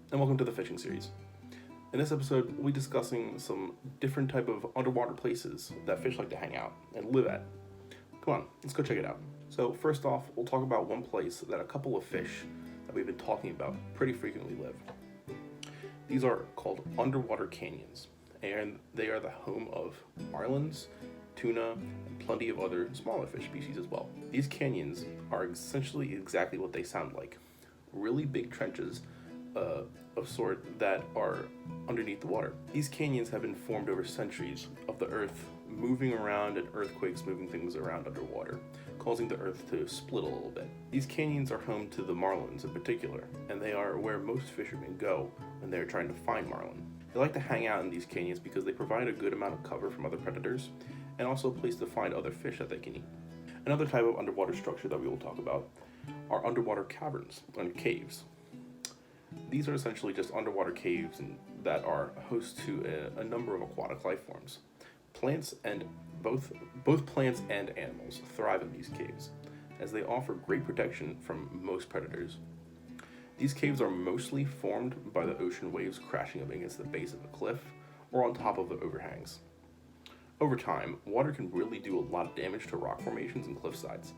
and welcome to the fishing series. In this episode, we'll be discussing some different type of underwater places that fish like to hang out and live at. Come on, let's go check it out. So first off, we'll talk about one place that a couple of fish that we've been talking about pretty frequently live. These are called underwater canyons, and they are the home of marlins, tuna, and plenty of other smaller fish species as well. These canyons are essentially exactly what they sound like. Really big trenches of sort that are underneath the water. These canyons have been formed over centuries of the earth moving around and earthquakes moving things around underwater, causing the earth to split a little bit. These canyons are home to the marlins in particular, and they are where most fishermen go when they're trying to find marlin. They like to hang out in these canyons because they provide a good amount of cover from other predators and also a place to find other fish that they can eat. Another type of underwater structure that we will talk about are underwater caverns and caves. These are essentially just underwater caves that are host to a number of aquatic life forms. Plants and both plants and animals thrive in these caves, as they offer great protection from most predators. These caves are mostly formed by the ocean waves crashing up against the base of a cliff or on top of the overhangs. Over time, water can really do a lot of damage to rock formations and cliff sides,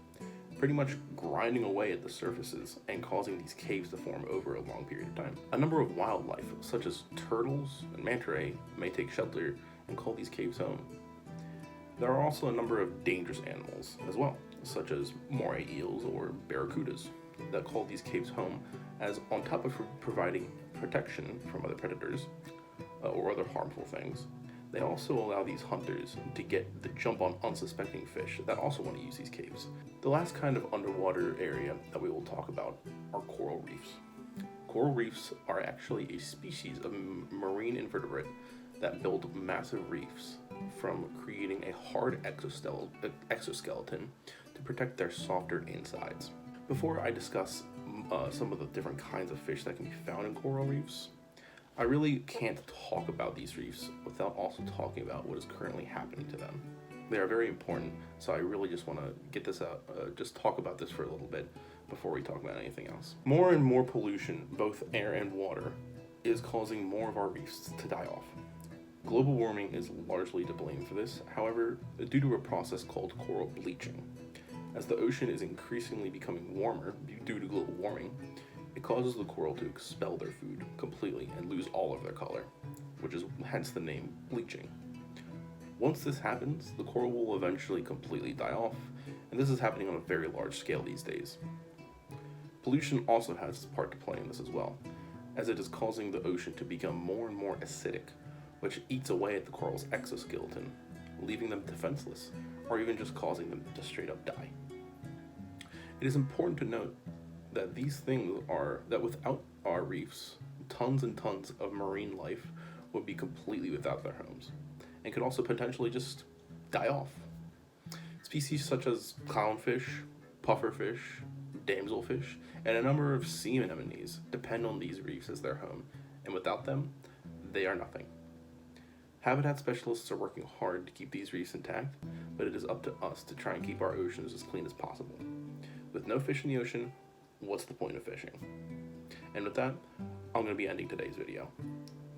pretty much grinding away at the surfaces and causing these caves to form over a long period of time. A number of wildlife, such as turtles and manta ray, may take shelter and call these caves home. There are also a number of dangerous animals as well, such as moray eels or barracudas, that call these caves home, as on top of providing protection from other predators or other harmful things, they also allow these hunters to get the jump on unsuspecting fish that also want to use these caves. The last kind of underwater area that we will talk about are coral reefs. Coral reefs are actually a species of marine invertebrate that build massive reefs from creating a hard exoskeleton to protect their softer insides. Before I discuss some of the different kinds of fish that can be found in coral reefs, I really can't talk about these reefs without also talking about what is currently happening to them. They are very important, so I really just want to get this out, just talk about this for a little bit before we talk about anything else. More and more pollution, both air and water, is causing more of our reefs to die off. Global warming is largely to blame for this, however, due to a process called coral bleaching. As the ocean is increasingly becoming warmer due to global warming, it causes the coral to expel their food completely and lose all of their color, which is hence the name bleaching. Once this happens, the coral will eventually completely die off, and this is happening on a very large scale these days. Pollution also has its part to play in this as well, as it is causing the ocean to become more and more acidic, which eats away at the coral's exoskeleton, leaving them defenseless, or even just causing them to straight up die. It is important to note that these things are that without our reefs, tons and tons of marine life would be completely without their homes, and could also potentially just die off. Species such as clownfish, pufferfish, damselfish, and a number of sea anemones depend on these reefs as their home, and without them, they are nothing. Habitat specialists are working hard to keep these reefs intact, but it is up to us to try and keep our oceans as clean as possible. With no fish in the ocean, what's the point of fishing? And with that, I'm going to be ending today's video.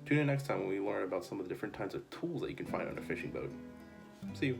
Tune in next time when we learn about some of the different types of tools that you can find on a fishing boat. See you.